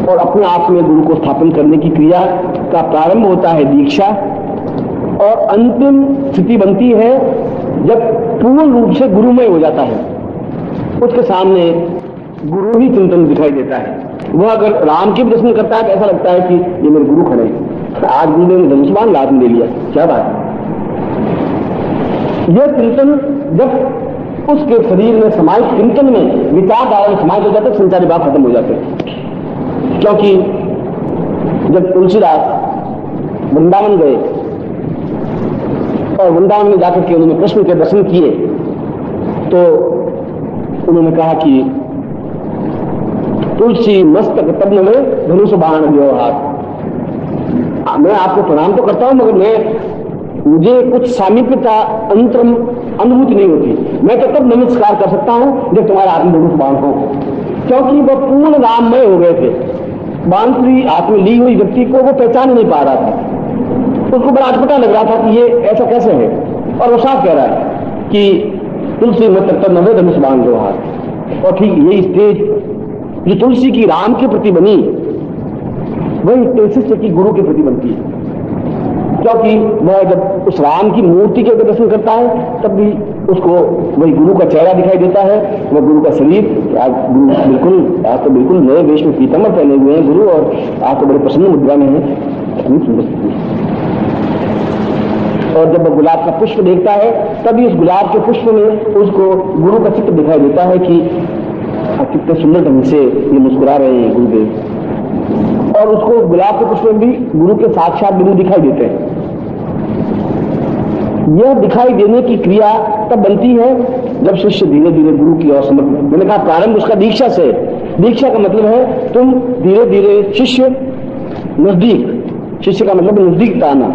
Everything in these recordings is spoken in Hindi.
और अपने आप में गुरु को स्थापन करने की क्रिया का प्रारंभ होता है दीक्षा, और अंतिम स्थिति बनती है जब पूर्ण रूप से गुरुमय हो जाता है। उसके सामने गुरु ही चिंतन दिखाई देता है। वह अगर राम के दर्शन करता है तो ऐसा लगता है कि ये मेरे गुरु खड़े हैं, आज गुरु ने धनुष बाण लात में ले लिया, क्या बात है। यह चिंतन जब उसके शरीर में समाज चिंतन में विचारधारा में समाज हो जाता है, संचारी भाव खत्म हो जाते हैं। क्योंकि जब तुलसीदास वृंदावन गए और वृंदावन में जाकर के उन्होंने कृष्ण के दर्शन किए तो उन्होंने कहा कि तुलसी मस्तक तब न में धनुष बाण व्यवहार। मैं आपको प्रणाम तो करता हूं मगर मुझे कुछ सामीप्यता अंतरम अनुभूति नहीं होती। मैं तो तब नमस्कार कर सकता हूं जब तुम्हारे हाथ में धनुष बाण हो, क्योंकि वह पूर्ण राममय हो गए थे। बांसुरी हाथ में ली हुई व्यक्ति को वो पहचान नहीं पा रहा था, उसको बड़ा अटपटा लग रहा था कि ये ऐसा कैसे है। और वो साफ कह रहा है कि तुलसी मस्तक तब न में धनुष बाण व्यवहार। और ठीक यही स्टेज जो तुलसी की राम के प्रति बनी वही शिष्य की गुरु के प्रति बनती है। क्योंकि वह जब उस राम की मूर्ति के दर्शन करता है तब भी उसको वही गुरु का चेहरा दिखाई देता है, वह गुरु का शरीर। आज तो बिल्कुल नए वेश में पीताम्बर पहने हुए हैं गुरु, और आज तो बड़े प्रसन्न मुद्रा में है। और जब वह गुलाब का पुष्प देखता है तभी उस गुलाब के पुष्प में उसको गुरु का चित्र दिखाई देता है कि कितने सुंदर ढंग से ये मुस्कुरा रहे हैं गुरुदेव। और उसको गुलाब के पुष्प में भी गुरु के साक्षात गुरु दिखाई देते हैं। यह दिखाई देने की क्रिया तब बनती है जब शिष्य धीरे धीरे गुरु की ओर समर्पित। मैंने कहा प्रारंभ उसका दीक्षा से। दीक्षा का मतलब है तुम धीरे धीरे शिष्य नजदीक, शिष्य का मतलब नजदीक आना,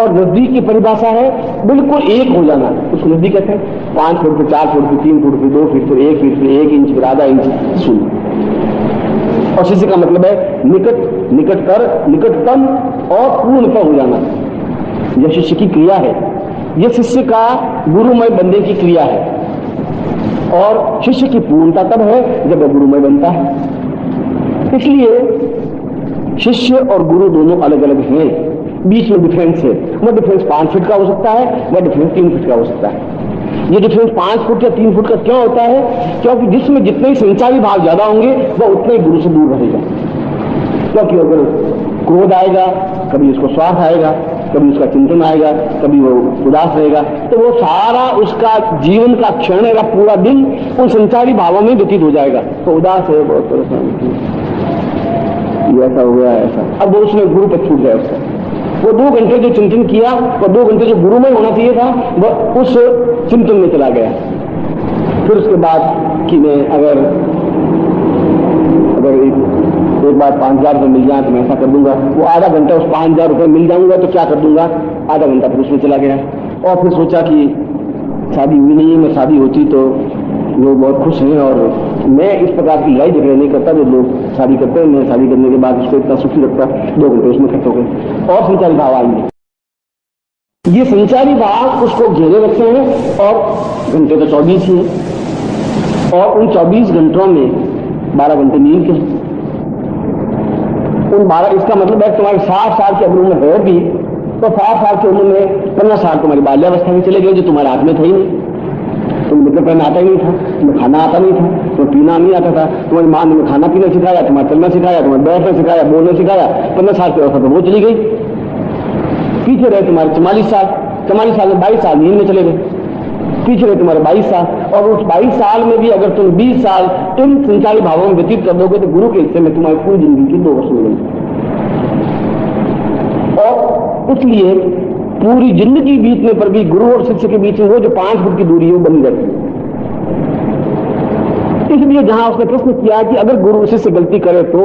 और नजदीक की परिभाषा है बिल्कुल एक हो जाना। उसको नजदीक कहते हैं 5 फुट फिर 4 फुट फिर 3 फुट फिर 2 फीट फिर 1 फीट फिर 1 इंच फिर आधा इंच शून्य। और शिष्य का मतलब है निकट, निकटतर, निकटतम और पूर्णतः हो जाना। यह शिष्य की क्रिया है, यह शिष्य का गुरुमय बनने की क्रिया है। और शिष्य की पूर्णता तब है जब वह गुरुमय बनता है। इसलिए शिष्य और गुरु दोनों अलग अलग हैं, बीच में डिफरेंस है। वह डिफरेंस 5 फीट का हो सकता है, वह डिफरेंस 3 फीट का हो सकता है। ये डिफरेंस 5 फुट या 3 फुट का क्यों होता है? क्योंकि जिसमें जितने ही संचारी भाव ज्यादा होंगे वह उतने ही गुरु से दूर रहेगा। क्योंकि अगर क्रोध आएगा, कभी उसको स्वार्थ आएगा, कभी उसका चिंतन आएगा, कभी वो उदास रहेगा, तो वो सारा उसका जीवन का क्षण या पूरा दिन उन संचारी भावों में व्यतीत हो जाएगा। तो उदास है, बहुत परेशान, ये ऐसा हो गया ऐसा। अब वो उसमें गुरु पर छूट गया उसका। वो 2 घंटे जो चिंतन किया, वो 2 घंटे जो गुरुमय होना चाहिए था, वह उस चिंतन में चला गया। फिर उसके बाद कि मैं अगर एक बार 5,000 रुपये मिल जाए तो मैं ऐसा कर दूंगा। वो आधा घंटा उस 5,000 रुपये मिल जाऊंगा तो क्या कर दूंगा, आधा घंटा फिर उसमें चला गया। और फिर सोचा कि शादी हुई नहीं है, मैं शादी होती तो लोग बहुत खुश हैं। और मैं इस प्रकार की लड़ाई झगड़े नहीं करता जो लोग शादी करते हैं। मैं शादी करने के बाद उसको इतना सुखी रखता, 2 घंटे उसमें खर्च हो गए। और संचारी भाव आएंगे, ये संचारी भाव उसको घेरे रखते हैं। और घंटे तो 24 ही हैं, और उन 24 घंटों में 12 घंटे नींद के। उन 12, इसका मतलब है तुम्हारी 60 साल की उम्र में है भी तो 60 साल की उम्र में 15 साल तुम्हारी बाल्यावस्था में चले गए जो तुम्हारे हाथ में थे ही नहीं। तुम्हें निकल पहनना आता ही नहीं था, तुम्हें खाना आता नहीं था, तुम्हें पीना नहीं आता था, तुम्हारी मां ने खाना पीना सिखाया, तुम्हें चलना सिखाया, तुम्हें बैठना सिखाया, बोलना सिखाया। 15 साल की अवस्था तो वो चली गई। पीछे रहे तुम्हारे 44 साल, 44 साल में 22 साल नींद में चले गए। पीछे रहे तुम्हारे 22 साल, और उस 22 साल में भी अगर तुम 20 साल तुम संचारी भावों में व्यतीत कर दोगे तो गुरु के हिस्से में तुम्हारी पूरी जिंदगी की 2 वर्ष मिलेंगे। और इसलिए पूरी जिंदगी बीतने पर भी गुरु और शिष्य के बीच में वो जो 5 फुट की दूरी है वो बनी रहती है। इसलिए जहां उसने प्रश्न किया कि अगर गुरु शिष्य गलती करे तो,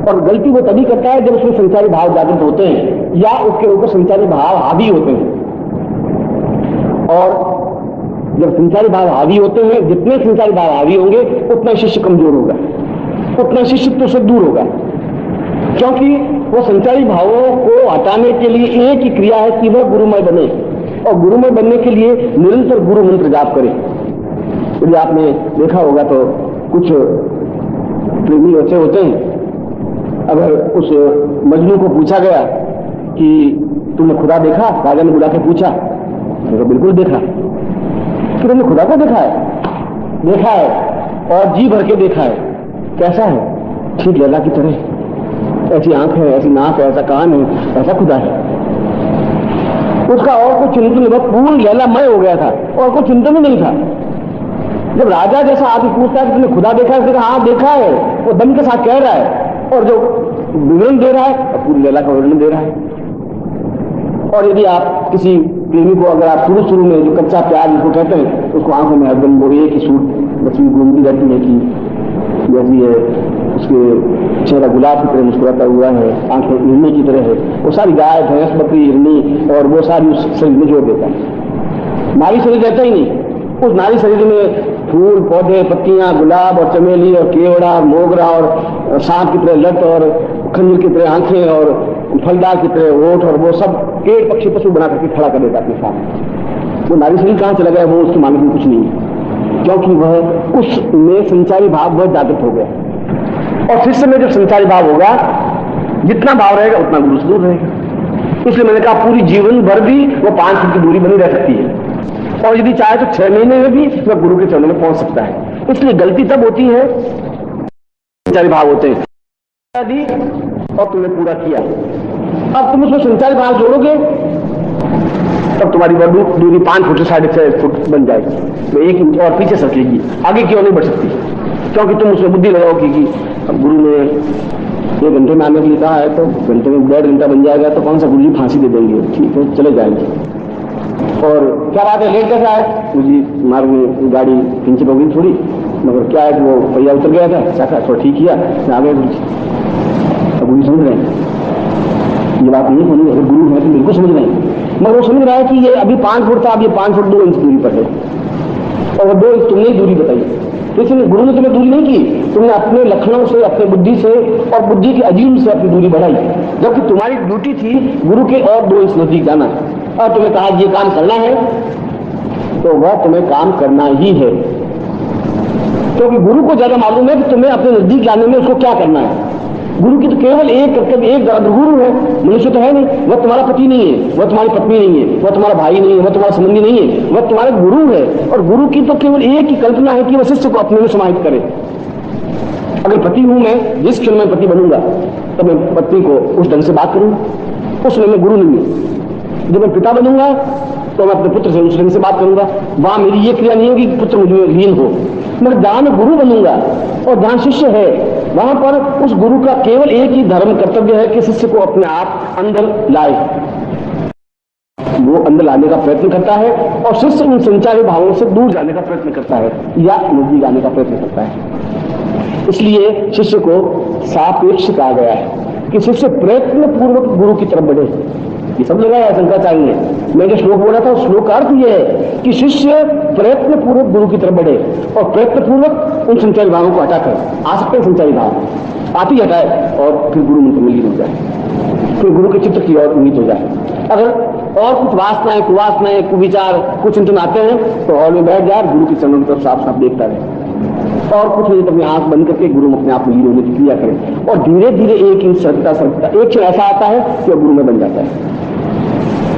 और गलती वो तभी करता है जब उसमें संचारी भाव जागृत होते हैं या उसके ऊपर संचारी भाव हावी होते हैं। और जब संचारी भाव हावी होते हैं, जितने संचारी भाव हावी होंगे उतना शिष्य कमजोर होगा, उतना शिष्यत्व से दूर होगा। क्योंकि वो संचारी भावों को हटाने के लिए एक ही क्रिया है कि वह गुरुमय बने, और गुरुमय बनने के लिए निरंतर गुरु मंत्र जाप करे। यदि आपने देखा होगा तो कुछ प्रेमी ऐसे होते हैं अगर उस मजनू को पूछा गया कि तुमने खुदा देखा, राजा ने बुला के पूछा, तो बिल्कुल देखा। कि तुमने खुदा को देखा है? देखा है और जी भर के देखा है। कैसा है? ठीक लैला की तरह, ऐसी आंख है, ऐसी नाक है, ऐसा कान है, ऐसा खुदा है। उसका और कोई चिंतन नहीं, पूर्ण लैलामय हो गया था और कोई चिंतन ही नहीं था। जब राजा जैसा आदमी पूछता है कि तुमने खुदा देखा है, हाँ देखा है, वो दम के साथ कह रहा है और जो विवरण दे रहा है पूरी लैला का विवरण दे रहा है। और यदि आप किसी प्रेमी को अगर आप शुरू में जो कच्चा प्यार जिसको कहते हैं, उसको आंखों में हरदम वो एक ही सूट बच्ची घूमती रहती है कि जैसी है, उसके चेहरा गुलाब की तरह मुस्कुराता हुआ है, आंखें हिरनी की तरह है, वो सारी गाय भैंस बकरी हिरनी और वो सारी उस शरीर में जोड़ देता है। नारी शरीर रहता ही नहीं। उस नारी शरीर में फूल पौधे पत्तियां गुलाब और चमेली और केवड़ा और मोगरा और सांप की तरह लट और खंजर की तरह आंखें और फलदार की तरह ओठ और वो सब पेड़ पक्षी पशु बना करके खड़ा कर देता अपने साथ। वो नारी शरीर कहां चला गया? वो उसके मालिक में कुछ नहीं है, क्योंकि वह उसमें संचारी भाव बहुत जागृत हो गया। और शिष्य में जब संचारी भाव होगा, जितना भाव रहेगा उतना गुरु से दूर रहेगा। इसलिए मैंने कहा पूरी जीवन भर भी वो 5 फुट की दूरी बनी रह सकती है, और यदि चाहे तो 6 महीने में भी वह गुरु के चरणों में पहुंच सकता है। इसलिए गलती तब होती है संचारी भाव होते हैं और तुमने पूरा किया। अब तुम उसमें संचारी भाव जोड़ोगे तब तुम्हारी दूरी 5 फुट से 6.5 फुट बन जाएगी, वो 1 इंच और पीछे सकेगी, आगे क्यों नहीं बढ़ सकती, क्योंकि तुम उसमें बुद्धि लगाओगी कि अब गुरु ने 1 घंटे में आने के लिए कहा है तो घंटे में 1.5 घंटा बन जाएगा, तो कौन सा गुरु जी फांसी दे देंगे, ठीक है चले जाएंगे। और क्या बात है, लेट कैसा है? गुरु जी मार्ग में गाड़ी पिंचर हो गई थोड़ी, मगर क्या है कि वो पहिया उतर गया था, चाचा थोड़ा ठीक किया, आगे गुरु जी समझ रहे हैं ये बात नहीं होनी। अगर गुरु है तो बिल्कुल समझ रहे हैं, मगर वो समझ रहा है कि ये अभी 5 फुट था, अब ये 5 फुट 2 इंच दूरी पर है, और वो 2 इंच तुमने ही दूरी बताई। तो इसलिए गुरु ने तुम्हें दूरी नहीं की, तुमने अपने लक्षणों से, अपने बुद्धि से और बुद्धि के अजीम से अपनी दूरी बढ़ाई, जबकि तुम्हारी ड्यूटी थी गुरु के और 2 इंच नजदीक जाना। और तुम्हें कहा ये काम करना है तो वह तुम्हें काम करना ही है, क्योंकि गुरु को ज्यादा मालूम है कि तुम्हें अपने नजदीक लाने में उसको क्या करना है। गुरु की तो केवल एक कर्तव्य, एक गुरु है, मनुष्य तो है नहीं। वह तुम्हारा पति नहीं है, वह तुम्हारी पत्नी नहीं है, वह तुम्हारा भाई नहीं है, वह तुम्हारा संबंधी नहीं है, वह तुम्हारा गुरु है। और गुरु की तो केवल एक ही कल्पना है कि वह शिष्य को अपने में समाहित करे। अगर पति हूं मैं, जिस क्षण मैं पति बनूंगा तो मैं पत्नी को उस ढंग से बात करूंगा, उस समय मैं गुरु नहीं हूं। जब मैं पिता बनूंगा तो मैं अपने पुत्र से उस ढंग से बात करूंगा, वहां मेरी ये क्रिया नहीं होगी कि पुत्र मुझे लीन हो। मगर जहां मैं गुरु बनूंगा और जहां शिष्य है, वहां पर उस गुरु का केवल एक ही धर्म कर्तव्य है कि शिष्य को अपने आप अंदर लाए। वो अंदर लाने का प्रयत्न करता है और शिष्य उन संचारी भावों से दूर जाने का प्रयत्न करता है या नजदीक आने का प्रयत्न करता है। इसलिए शिष्य को सापेक्ष कहा गया है कि शिष्य प्रयत्न पूर्वक गुरु की तरफ बढ़े। ये सब लगाया है शंकराचार्य ने। मैं जो श्लोक बोला था उस श्लोक का अर्थ यह है कि शिष्य प्रयत्न पूर्वक गुरु की तरफ बढ़े और प्रयत्न पूर्वक उन संचारी भावों को हटाकर आ सकते हैं संचारी भाव आप ही हटाए और फिर गुरु मंत्र में लीन हो जाए, फिर गुरु के चित्र की ओर उन्नीत हो जाए। अगर और कुछ वासनाएं कुवासनाएं कुविचार कुछ चिंतन आते हैं तो हॉल में बैठ जाए, गुरु की चरणों की तरफ साफ साफ देखता रहे और कुछ नहीं तो अपनी आंख बंद करके गुरु में अपने आप में लीन होने की क्रिया करें। और धीरे धीरे एक इंच सरकता एक क्षण ऐसा आता है कि गुरु में बन जाता है,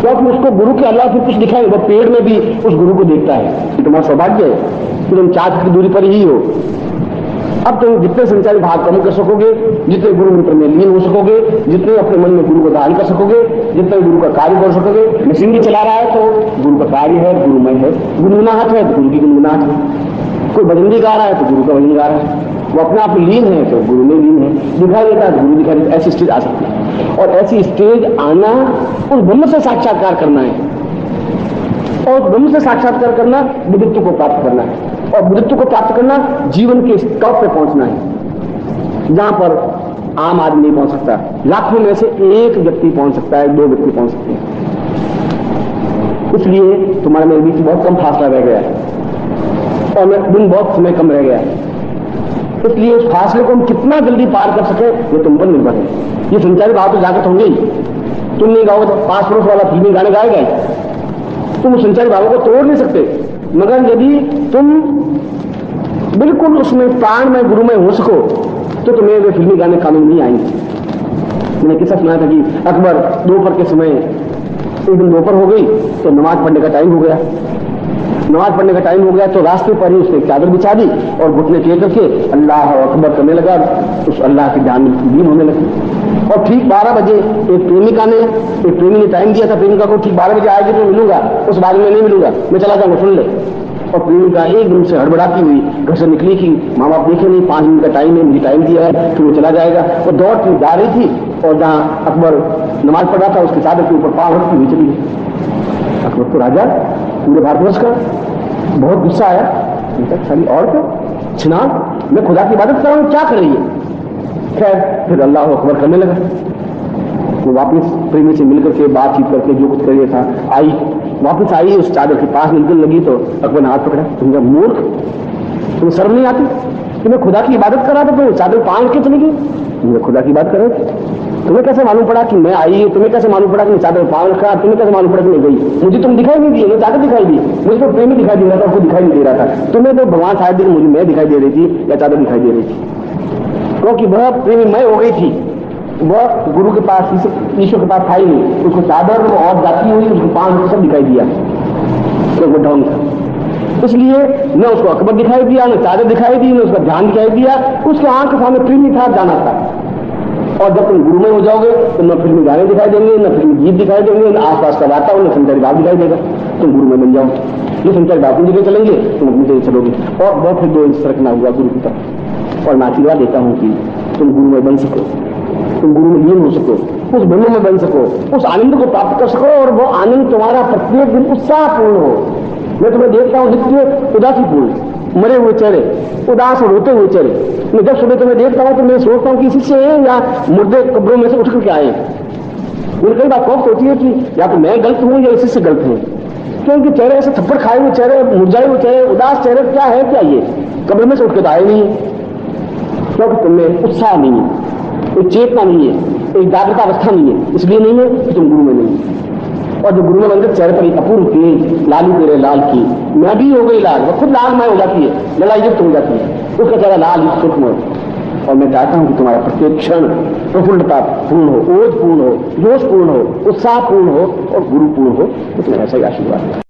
क्योंकि उसको गुरु के अलावा फिर कुछ दिखाई, वह पेड़ में भी उस गुरु को देखता है। तुम्हारा सौभाग्य है कि तुम 4 फुट की दूरी पर ही हो। अब तुम जितने संचारी भाव कम कर सकोगे, जितने गुरु मंत्र में लीन हो सकोगे, जितने अपने मन में गुरु को धारण कर सकोगे, जितने गुरु का कार्य कर सकोगे। मशीनरी चला रहा है तो गुरु का कार्य है, गुरुमय है। गुनगुनाहट है तो गुरु की गुनगुनाहट है। कोई भजन गा रहा है तो गुरु का भजन गा रहा है। वो अपने आप में लीन है तो गुरु में लीन है। दिखाई देता है तो गुरु दिखाई देता। ऐसी स्टेज आ सकती है और ऐसी स्टेज आना उस ब्रह्म से साक्षात्कार करना है। और ब्रह्म से साक्षात्कार करना बुद्धत्व को प्राप्त करना है। और बुद्धत्व को प्राप्त करना जीवन के टॉप पे पहुंचना है, जहां पर आम आदमी नहीं पहुंच सकता। लाखों में से एक व्यक्ति पहुंच सकता है, 2 व्यक्ति पहुंच सकते हैं। इसलिए तुम्हारे मेरे बीच बहुत कम फासला रह गया है और मैं दिन बहुत समय कम रह गया है। इसलिए उस फासले को हम कितना जल्दी पार कर सके ये तुम पर निर्भर है। ये संचारी भाव तो जागृत होंगे ही। तुम नहीं गाओगे तो पास पड़ोस वाला फिल्मी गाने गाएगा। तुम संचारी भावों को तोड़ नहीं सकते, मगर यदि तुम बिल्कुल उसमें प्राण में गुरु में हो सको तो तुम्हें वे फिल्मी गाने कानून नहीं आएंगे। मैंने किस्सा सुना था कि अकबर दोपहर के समय, एक दिन दोपहर हो गई तो नमाज पढ़ने का टाइम हो गया। नमाज पढ़ने का टाइम हो गया तो रास्ते पर ही उसने चादर बिछा दी और घुटने टेक करके अल्लाह अकबर करने लगा। उस अल्लाह के ध्यान में लीन होने लगी। और ठीक 12 बजे एक प्रेमी ने टाइम दिया था प्रेमिका को, ठीक 12 बजे आएगी तो मिलूंगा, उस बाद में नहीं मिलूंगा, मैं चला जाऊंगा, सुन ले। और प्रेमिका एकदम से हड़बड़ाती हुई घर से निकली कि माँ बाप देखे नहीं, 5 मिनट का टाइम है, मुझे टाइम दिया है, तो वो चला जाएगा। और दौड़ती जा रही थी और जहां अकबर नमाज पढ़ रहा था उसके चादर के ऊपर पाँव रखती हुई चली गई। अकबर तो राजा पूरे भारतवर्ष का, बहुत गुस्सा आया, सारी और तो छिना, मैं खुदा की इबादत कर रहा हूं, क्या कर रही है। खैर फिर अल्लाह अकबर करने लगा। वो वापस प्रेमी से मिलकर के बातचीत करके जो कुछ कर रहा था आई, वापस आई, उस चादर के पास मिलकर लगी तो अकबर ने हाथ पकड़ा, तुम मूर्ख, तुम्हें शर्म नहीं आती, तुम्हें खुदा की इबादत करा तो चादर पांव के चली गई, तुम्हें खुदा की बात कर रहे, तुम्हें कैसे मालूम पड़ा कि मैं आई, तुम्हें कैसे मालूम पड़ा कि मैं चादर पांव रखा, तुम्हें कैसे मालूम पड़ा कि मैं गई, मुझे तुम दिखाई नहीं दी, मैं चादर दिखाई दी, मुझे तो प्रेमी दिखाई दे रहा था, उसको दिखाई नहीं दे रहा था, तुम्हें तो भगवान शायद मुझे मैं दिखाई दे रही थी या चादर दिखाई दे रही थी, क्योंकि वह प्रेमी मैं हो गई थी, वह गुरु के पास ईश्वर के पास था ही नहीं, उसको चादर और जाती हुई उसको पांव सब दिखाई दिया, तो वो ढंग था। इसलिए न उसको अकबर दिखाई दिया, न चादर दिखाई दी, न उसका ध्यान दिखाई दिया, उसके आंख के सामने प्रेमी था, जाना था। और जब तुम गुरु में हो जाओगे तो न फिल्मी गाने दिखाई देंगे, न फिल्मी गीत दिखाई देंगे, न आसपास का वातावरण, न संचारी भाव दिखाई देगा, तुम गुरु में बन जाओ। ये संचारी भाव की जगह चलेंगे, तुम अपनी जगह चलोगे। और बहुत फिर 2 इंच सरकना हुआ गुरु की तरफ। और मैं आशीर्वाद देता हूं कि तुम गुरु में बन सको, तुम गुरु में लीन हो सको, उस ब्रह्म में बन सको, उस आनंद को प्राप्त कर सको, और वो आनंद तुम्हारा प्रत्येक दिन उत्साहपूर्ण हो। मैं तुम्हें देखता हूं नित्य उदासीपूर्ण, मरे हुए चेहरे, उदास और रोते हुए चेहरे। मैं जब सुबह तुम्हें देखता हूं तो मैं सोचता हूं कि शिष्य है या मुर्दे कब्रों में से उठ करके आए। मुझे कई बार खौफ होती है कि या तो मैं गलत हूं या शिष्य गलत हूं, क्योंकि चेहरे ऐसे थप्पड़ खाए हुए चेहरे, मुरझाए हुए चेहरे, उदास चेहरे, क्या है क्या ये, कब्र में से उठ के तो आए नहीं है, क्योंकि तुमने उत्साह नहीं है, एक चेतना नहीं है, एक जागृता अवस्था नहीं है, इसलिए नहीं है कि तुम गुरु में नहीं। और जो गुरु में बनकर चेहरे पर एक अपूर्व तेज, लाली तेरे लाल की, मैं भी हो गई लाल, वो खुद लालमय हो जाती है, लड़ाई युक्त हो जाती है, उसका चेहरा लाल सूक्ष्म। और मैं चाहता हूं कि तुम्हारा प्रत्येक क्षण प्रफुल्लता पूर्ण हो, ओजपूर्ण हो, जोशपूर्ण हो, उत्साहपूर्ण हो और गुरुपूर्ण हो। तो तुम्हें ऐसा ही आशीर्वाद।